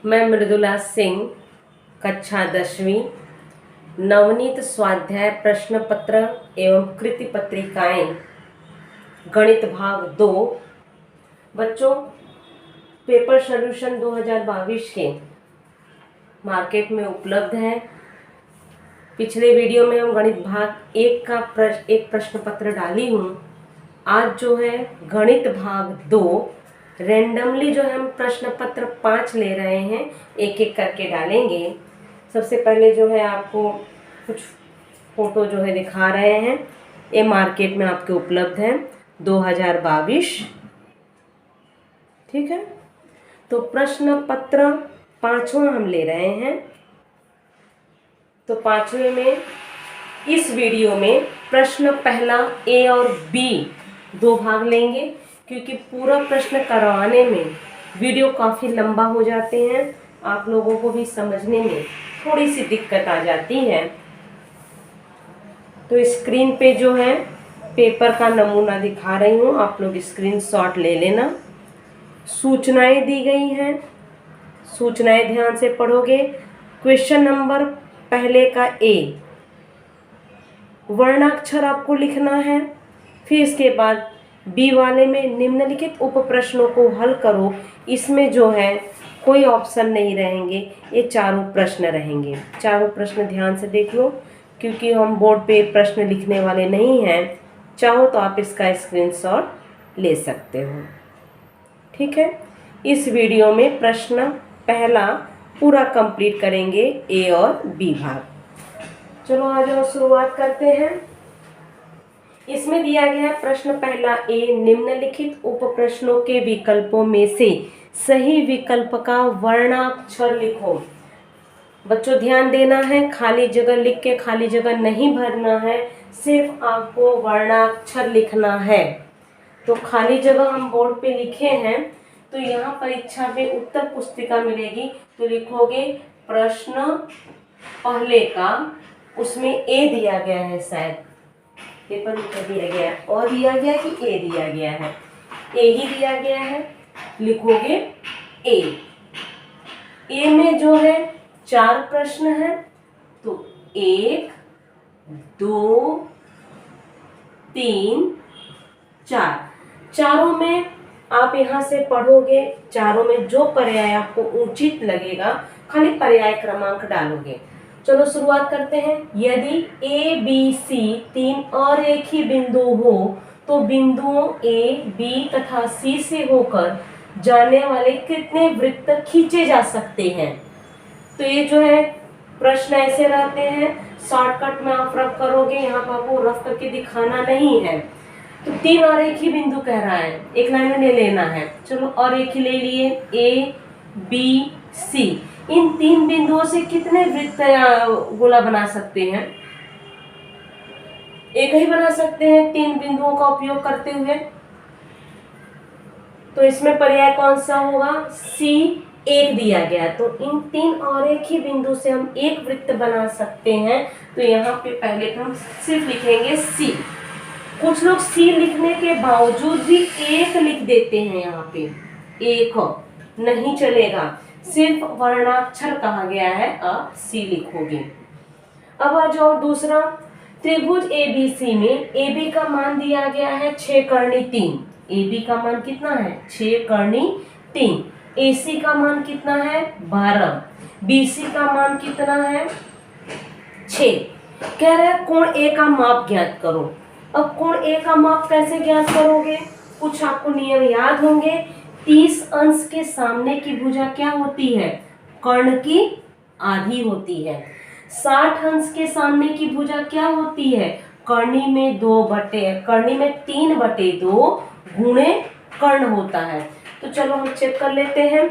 मैं मृदुला सिंह, कक्षा 10वीं, नवनीत स्वाध्याय प्रश्न पत्र एवं कृति पत्रिकाएं, गणित भाग 2। बच्चों, पेपर सॉल्यूशन 2022 के मार्केट में उपलब्ध है। पिछले वीडियो में हम गणित भाग 1 का एक प्रश्न पत्र डाली हूँ। आज जो है गणित भाग 2 रेंडमली जो है हम प्रश्न पत्र 5 ले रहे हैं, एक एक करके डालेंगे। सबसे पहले जो है आपको कुछ फोटो जो है दिखा रहे हैं। ये मार्केट में आपके उपलब्ध है 2022। ठीक है, तो प्रश्न पत्र 5वां हम ले रहे हैं। तो 5वें में इस वीडियो में प्रश्न पहला ए और बी 2 भाग लेंगे, क्योंकि पूरा प्रश्न करवाने में वीडियो काफ़ी लंबा हो जाते हैं। आप लोगों को भी समझने में थोड़ी सी दिक्कत आ जाती है। तो स्क्रीन पे जो है पेपर का नमूना दिखा रही हूँ, आप लोग स्क्रीनशॉट ले लेना। सूचनाएं दी गई हैं, सूचनाएं ध्यान से पढ़ोगे। क्वेश्चन नंबर पहले का ए, वर्णाक्षर आपको लिखना है। फिर इसके बाद बी वाले में निम्नलिखित उप प्रश्नों को हल करो। इसमें जो है कोई ऑप्शन नहीं रहेंगे, ये चारों प्रश्न रहेंगे। चारों प्रश्न ध्यान से देख लो, क्योंकि हम बोर्ड पे प्रश्न लिखने वाले नहीं हैं। चाहो तो आप इसका स्क्रीनशॉट ले सकते हो। ठीक है, इस वीडियो में प्रश्न पहला पूरा कंप्लीट करेंगे, ए और बी भाग। चलो आ जाओ, शुरुआत करते हैं। इसमें दिया गया है प्रश्न पहला ए, निम्नलिखित उप प्रश्नों के विकल्पों में से सही विकल्प का वर्णाक्षर लिखो। बच्चों ध्यान देना है, खाली जगह लिख के खाली जगह नहीं भरना है, सिर्फ आपको वर्णाक्षर लिखना है। तो खाली जगह हम बोर्ड पे लिखे हैं, तो यहाँ परीक्षा में उत्तर पुस्तिका मिलेगी, तो लिखोगे प्रश्न पहले का, उसमें ए दिया गया है, शायद पेपर में दिया गया है, और दिया गया कि ए दिया गया है, ए ही दिया गया है, लिखोगे ए। ए में जो है 4 प्रश्न हैं, तो 1 2 3 4, चारों में आप यहाँ से पढ़ोगे। चारों में जो पर्याय आपको उचित लगेगा, खाली पर्याय क्रमांक डालोगे। चलो शुरुआत करते हैं। यदि ए बी सी 3 और एक ही बिंदु हो, तो बिंदुओं ए बी तथा सी से होकर जाने वाले कितने वृत्त खींचे जा सकते हैं। तो ये जो है प्रश्न ऐसे रहते हैं, शॉर्टकट में आप रफ करोगे, यहाँ पर आपको रफ करके दिखाना नहीं है। तो 3 और एक ही बिंदु कह रहा है, एक लाइन में लेना है। चलो और एक ही ले लिए, ए बी सी। इन 3 बिंदुओं से कितने वृत्त या गोला बना सकते हैं? एक ही बना सकते हैं 3 बिंदुओं का उपयोग करते हुए। तो इसमें पर्याय कौन सा होगा? सी 1 दिया गया, तो इन 3 और एक ही बिंदु से हम एक वृत्त बना सकते हैं। तो यहाँ पे पहले तो हम सिर्फ लिखेंगे सी। कुछ लोग सी लिखने के बावजूद भी 1 लिख देते हैं, यहाँ पे 1 नहीं चलेगा, सिर्फ वर्णाक्षर कहा गया है, आप सी लिखोगे। अब आ जाओ दूसरा, त्रिभुज एबीसी में AB का मान दिया गया है 6 कर्णी 3। AB का मान कितना है? 6 कर्णी 3। AC का मान कितना है? 12। BC का मान कितना है? 6। कह रहा है कोण A का माप ज्ञात करो। अब कोण A का माप कैसे ज्ञात करोगे? कुछ आपको नियम याद होंगे। 30 अंश के सामने की भुजा क्या होती है? कर्ण की आधी होती है। 60 अंश के सामने की भुजा क्या होती है? कर्णी में 3/2 गुणे कर्ण होता है। तो चलो हम चेक कर लेते हैं।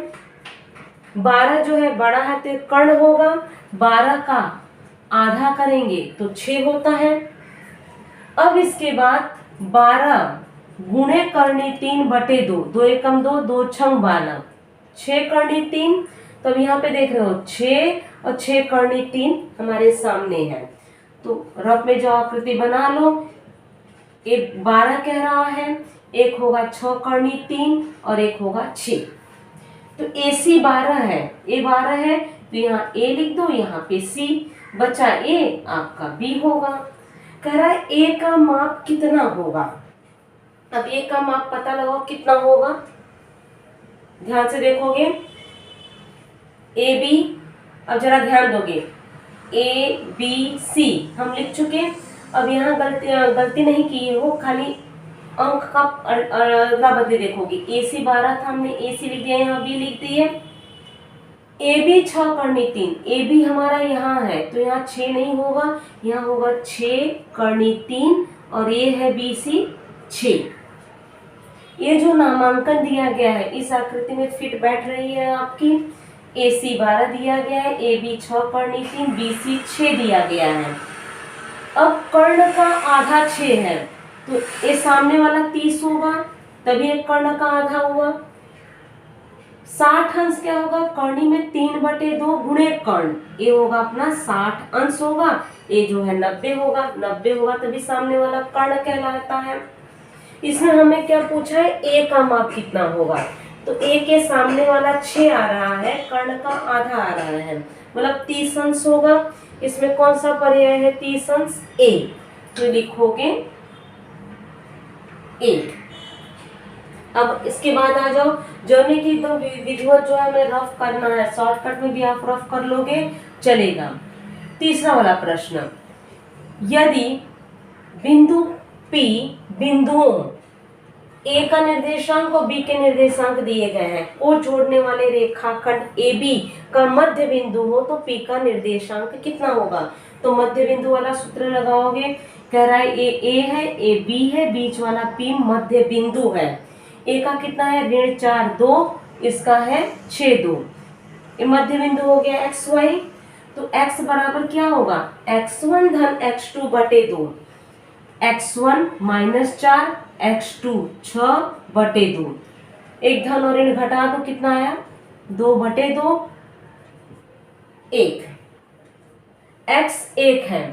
12 जो है बड़ा है, तो कर्ण होगा। 12 का आधा करेंगे तो 6 होता है। अब इसके बाद 12 गुणे कर्णी 3/2, 2 एकम 2, 2 छंग 12, 6 कर्णी 3। तो अब यहाँ पे देख रहे हो 6 और 6 कर्णी 3 हमारे सामने है। तो रफ में जो आकृति बना लो, एक 12 कह रहा है, एक होगा 6 कर्णी 3 और एक होगा 6। तो AC 12 है, A 12 है, तो यहाँ A लिख दो, यहाँ पे C, बचा A, आपका B होगा। कह रहा है A का माप कितना होगा। अब A का माप पता लगाओ कितना होगा, ध्यान से देखोगे। AB, अब जरा ध्यान दोगे, ABC हम लिख चुके। अब यहाँ गलती नहीं की हो, खाली अंक का अदला बदली देखोगे। AC 12 था, हमने AC लिख दिया, यहाँ B लिख दिए। AB 6 करनी 3, AB हमारा यहाँ है तो यहाँ 6 नहीं होगा, यहाँ होगा 6 करनी 3, और ये है BC 6। ये जो नामांकन दिया गया है इस आकृति में फिट बैठ रही है आपकी। AC 12 दिया गया है, AB 6 करनी 3, BC 6 दिया गया है। अब कर्ण का आधा 6 है, तो ये सामने वाला 30 होगा, तभी एक कर्ण का आधा हुआ। 60 अंश क्या होगा, कर्णी में 3/2 गुणे कर्ण, ये होगा अपना 60 अंश होगा। ये जो है 90 होगा, 90 होगा तभी सामने वाला कर्ण कहलाता है। इसमें हमें क्या पूछा है, A का माप कितना होगा, तो A के सामने वाला 6 आ रहा है, कर्ण का आधा आ रहा है, मतलब 30 अंश होगा। इसमें कौन सा पर्याय है 30 अंश, A, तो लिखोगे 8। अब इसके बाद आ जाओ, जर्नी की एकदम विधिवत जो है हमें रफ करना है, शॉर्टकट में भी आप रफ कर लोगे चलेगा। तीसरा वाला प्रश्न, यदि बिंदु P बिंदुओं A का निर्देशांक और B के निर्देशांक दिए गए हैं, को जोड़ने वाले रेखाखंड AB का मध्य बिंदु हो तो P का निर्देशांक कितना होगा। तो मध्य बिंदु वाला सूत्र लगाओगे, कह रहा है A है, A B है, बीच वाला P मध्य बिंदु है। A का कितना है, -4 2, इसका है 6 2, ये मध्य बिंदु हो गया XY। तो X बराबर क्या होगा, x1 धन x2 बटे 2, x1 -4, x2 6 बटे 2, एक धन और ऋण घटा दो, कितना आया 2 बटे 2, 1, x 1 है।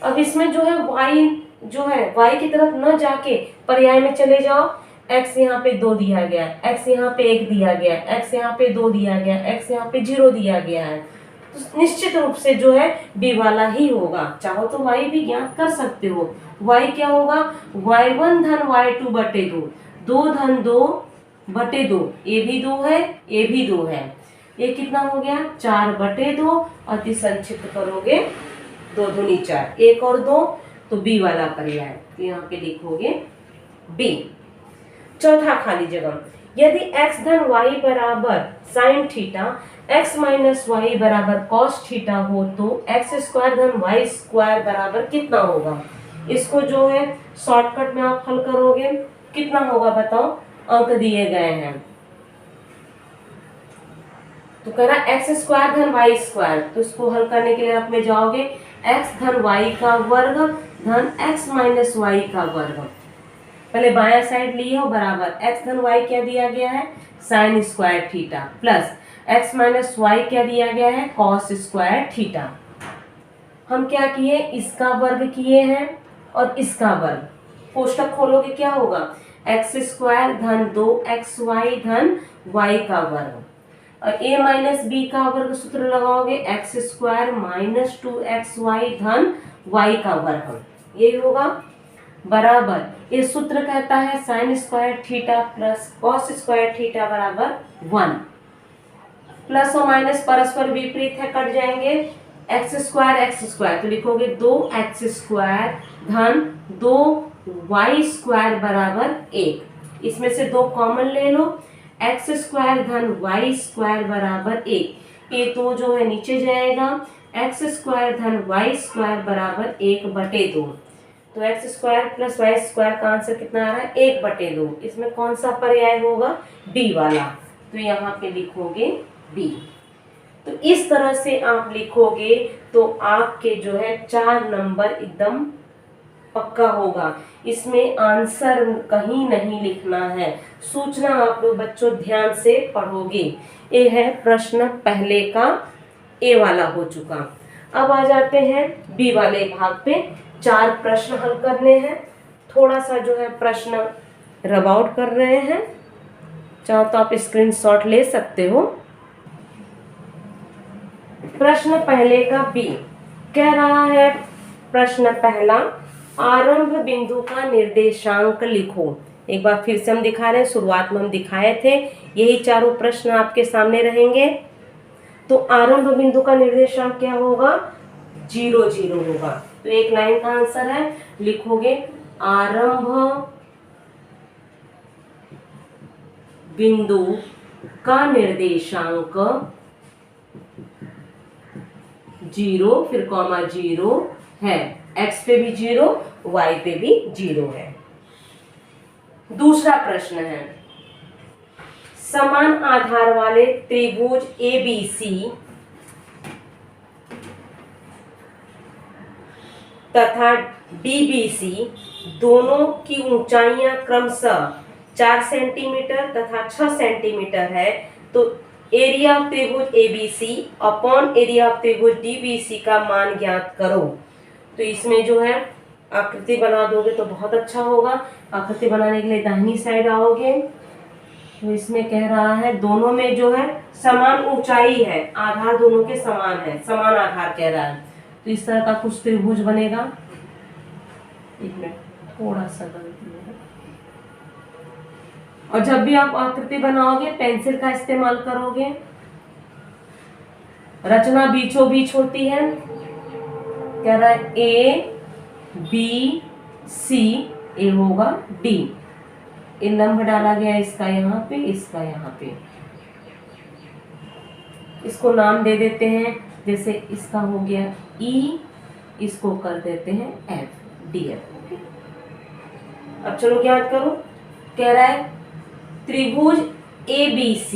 अब इसमें जो है y जो है y की तरफ न जाके पर्याय में चले जाओ, x यहाँ पे 2 दिया गया है, x यहाँ पे 1 दिया गया है, x यहाँ पे 2 दिया गया है, x यहाँ पे 0 दिया गया है, तो निश्चित रूप से जो है b वाला ही होगा। चाहो तो y भी ज्ञात कर सकते हो, y क्या होगा, y1 धन y2 बटे 2, 2 धन 2 बटे 2, ये भी 2 है, ये भी 2 है, ये कितना हो गया 4 बटे 2, अति संक्षिप्त करोगे 2 दूनी 4, 1 और 2, तो b वाला पर्याय, तो यहाँ पे लिखोगे b। चौथा खाली जगह, यदि x धन y बराबर sine theta, x minus y बराबर कॉस थीटा हो तो x स्क्वायर धन y स्क्वायर बराबर कितना होगा। इसको जो है शॉर्टकट में आप हल करोगे, कितना होगा बताओ, अंक दिए गए हैं। तो कह रहा x स्क्वायर धन y स्क्वायर, तो इसको हल करने के लिए आप में जाओगे, x धन y का वर्ग धन x माइनस वाई का वर्ग, पहले बाया साइड लिए हो, बराबर x धन y क्या दिया गया है, sine square theta, plus x minus y क्या दिया गया है, कॉस स्क्वायर थीटा। हम क्या किए, इसका वर्ग किए हैं और इसका वर्ग, कोष्टक खोलोगे क्या होगा, x स्क्वायर धन 2xy धन y का वर्ग, और a माइनस बी का वर्ग सूत्र लगाओगे, x स्क्वायर माइनस 2xy धन y का वर्ग, ये होगा बराबर, ये सूत्र कहता है sine square theta plus cos square theta बराबर 1। प्लस और माइनस परस्पर विपरीत है, कट जाएंगे, एक्स स्क्वायर तो लिखोगे 2x स्क्वायर धन 2y स्क्वायर बराबर 1, इसमें से 2 कॉमन ले लो, x स्क्वायर धन y स्क्वायर बराबर 1, ये तो जो है नीचे जाएगा, x स्क्वायर धन y स्क्वायर बराबर 1/2, तो x square plus y square का आंसर कितना आ रहा है 1/2, इसमें कौन सा पर्याय होगा, b वाला, तो यहाँ पे लिखोगे b। तो इस तरह से आप लिखोगे तो आपके जो है 4 नंबर एकदम पक्का होगा, इसमें आंसर कहीं नहीं लिखना है, सूचना आप लोग बच्चों ध्यान से पढ़ोगे। ये है प्रश्न पहले का ए वाला हो चुका। अब आ जाते हैं बी वाले भाग पे, 4 प्रश्न हल करने हैं, थोड़ा सा जो है प्रश्न रब आउट कर रहे हैं। चाहो तो आप स्क्रीनशॉट ले सकते हो। प्रश्न पहले का बी कह रहा है, प्रश्न पहला, आरंभ बिंदु का निर्देशांक लिखो। एक बार फिर से हम दिखा रहे हैं, शुरुआत में हम दिखाए थे, यही चारों प्रश्न आपके सामने रहेंगे। तो आरंभ बिंदु का निर्देशांक क्या होगा? 0 0 होगा। तो एक लाइन का आंसर है, लिखोगे आरंभ बिंदु का निर्देशांक 0 फिर कॉमा 0 है। x पे भी 0, y पे भी 0 है। दूसरा प्रश्न है, समान आधार वाले त्रिभुज ABC तथा DBC दोनों की ऊंचाइयां क्रमशः 4 सेंटीमीटर तथा 6 सेंटीमीटर है। तो एरिया ऑफ त्रिभुज ABC अपॉन एरिया ऑफ त्रिभुज DBC का मान ज्ञात करो। तो इसमें जो है आकृति बना दोगे तो बहुत अच्छा होगा। आकृति बनाने के लिए दाहिनी साइड आओगे, तो इसमें कह रहा है दोनों में जो है समान ऊंचाई है, आधार दोनों के समान है, समान आधार कह रहा है। तो इस तरह का कुछ त्रिभुज बनेगा। एक मिनट, थोड़ा सा गलती है। और जब भी आप आकृति बनाओगे पेंसिल का इस्तेमाल करोगे। रचना बीचों बीच होती है, कह रहा है ABC, ए होगा D, ये लंब डाला गया इसका यहाँ पे, इसका यहाँ पे। इसको नाम दे देते हैं, जैसे इसका हो गया E, इसको कर देते हैं F, DF। अब चलो याद करो, कह रहा है त्रिभुज ABC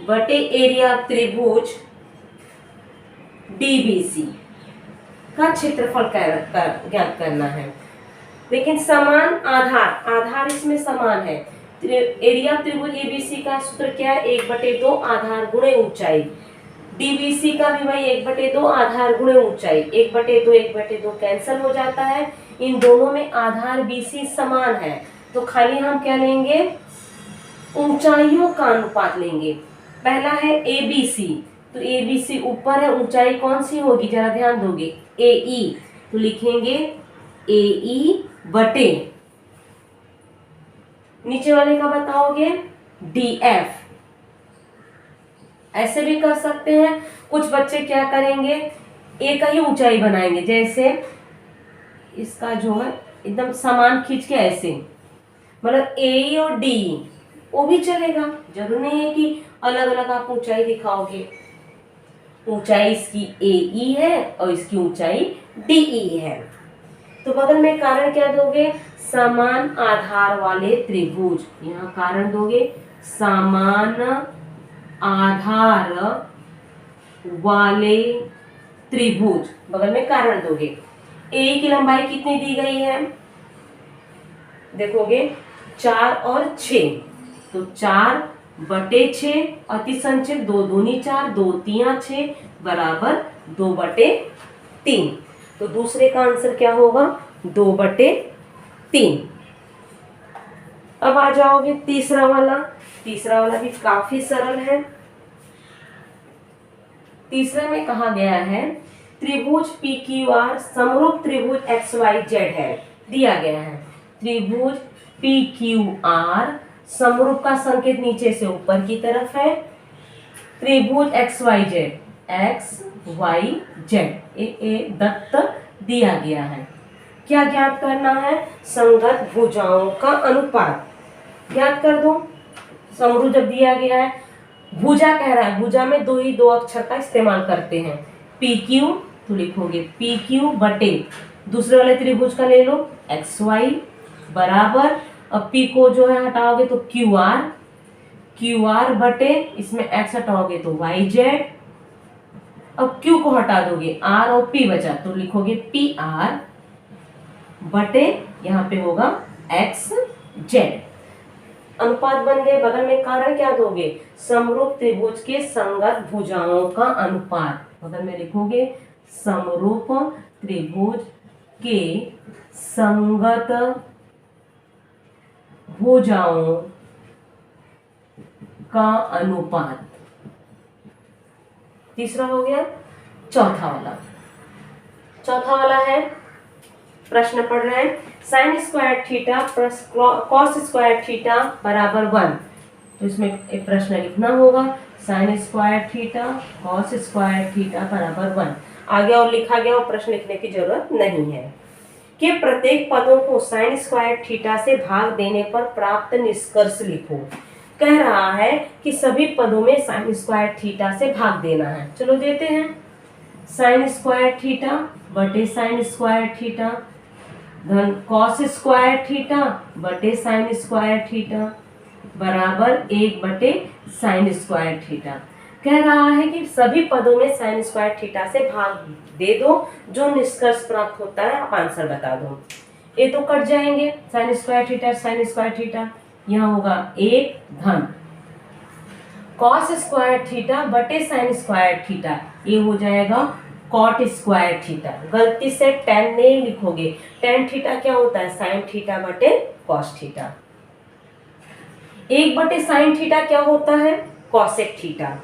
बटे एरिया त्रिभुज DBC का क्षेत्रफल ज्ञात करना है। लेकिन समान आधार, आधार इसमें समान है। एरिया त्रिभुज ABC का सूत्र क्या है? 1/2 आधार गुणे ऊंचाई। DBC का भी वही 1/2 आधार गुणे ऊंचाई। 1/2 1/2 कैंसिल हो जाता है। इन दोनों में आधार BC समान है, तो खाली हम क्या लेंगे? ऊंचाइयों का अनुपात लेंगे। पहला है ABC, तो ABC ऊपर है, ऊंचाई कौन सी होगी जरा ध्यान दोगे? AE, तो लिखेंगे AE बटे, नीचे वाले का बताओगे DF। ऐसे भी कर सकते हैं। कुछ बच्चे क्या करेंगे, ए का ही ऊंचाई बनाएंगे, जैसे इसका जो है एकदम समान खींच के ऐसे, मतलब AE और DE, वो भी चलेगा। जरूर नहीं है कि अलग अलग आप ऊंचाई दिखाओगे। ऊंचाई इसकी AE है और इसकी ऊंचाई DE है। तो बगल में कारण क्या दोगे? समान आधार वाले त्रिभुज। यहाँ कारण दोगे समान आधार वाले त्रिभुज, बगल में कारण दोगे। ए की लंबाई कितनी दी गई है? देखोगे 4 और 6, तो 4/6 अति संक्षेप 2 दूनी 4, 2 तिया 6 बराबर 2/3। तो दूसरे का आंसर क्या होगा? 2/3। अब आ जाओगे तीसरा वाला। तीसरा वाला भी काफी सरल है। तीसरे में कहा गया है त्रिभुज PQR समरूप त्रिभुज XYZ है, दिया गया है। त्रिभुज PQR समरूप का संकेत नीचे से ऊपर की तरफ है। त्रिभुज XYZ दत्त दिया गया है। क्या ज्ञात करना है? संगत भुजाओं का अनुपात ज्ञात कर दो। समरूप जब दिया गया है, भुजा कह रहा है, भुजा में दो अक्षर का इस्तेमाल करते हैं। PQ, तो लिखोगे PQ बटे दूसरे वाले त्रिभुज का ले लो XY बराबर, अब P को जो है हटाओगे तो QR बटे, इसमें X हटाओगे तो YZ, अब Q को हटा दोगे R और P बचा, तो लिखोगे PR बटे, यहाँ पे होगा XZ। अनुपात बन गए। बगल में कारण क्या दोगे? समरूप त्रिभुज के संगत भुजाओं का अनुपात। बगल में लिखोगे समरूप त्रिभुज के संगत भुजाओं का अनुपात। तीसरा हो गया। चौथा वाला है, प्रश्न पढ़ रहे हैं, sign square theta plus cos square theta बराबर 1। तो इसमें एक प्रश्न लिखना होगा, sign square theta cos square theta बराबर 1। आगे और लिखा गया और प्रश्न लिखने की जरूरत नहीं है। कि प्रत्येक पदों को साइन स्क्वायर थीटा से भाग देने पर प्राप्त निष्कर्ष लिखो। कह रहा है कि सभी पदों में साइन स्क्वायर थीटा से भाग देना है। चलो देते हैं। साइन स्क्वायर थीटा बटे साइन स्क्वायर थीटा धन कॉस स्क्वायर थीटा बटे साइन स्क्वायर थीटा बराबर 1 बटे साइन स्क्वायर थीटा। कह रहा है कि सभी पदों में साइन स्क्वायर थीटा से भाग दे दो, जो निष्कर्ष प्राप्त होता है आप आंसर बता दो। ये तो कट जाएंगे, साइन स्क्वायर थीटा, यहाँ होगा 1 धन कॉस स्क्वायर थीटा बटे साइन स्क्वायर थीटा, ये हो जाएगा कॉट स्क्वायर थीटा। गलती से टेन नहीं लिखोगे, टेन थीटा क्या होता है, साइन थीटा बटे कॉस थीटा। 1 बटे साइन थीटा क्या होता है, कॉसेक थीटा,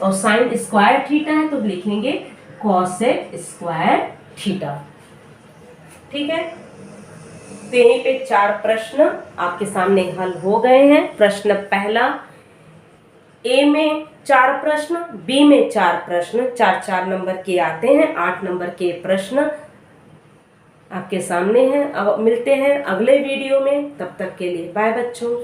और साइन स्क्वायर थीटा है तो लिखेंगे कॉसेक स्क्वायर थीटा। ठीक है, तो यहीं पे 4 प्रश्न आपके सामने हल हो गए हैं। प्रश्न पहला, ए में 4 प्रश्न, बी में 4 प्रश्न, 4-4 नंबर के आते हैं, 8 नंबर के प्रश्न आपके सामने हैं। अब मिलते हैं अगले वीडियो में, तब तक के लिए बाय बच्चों।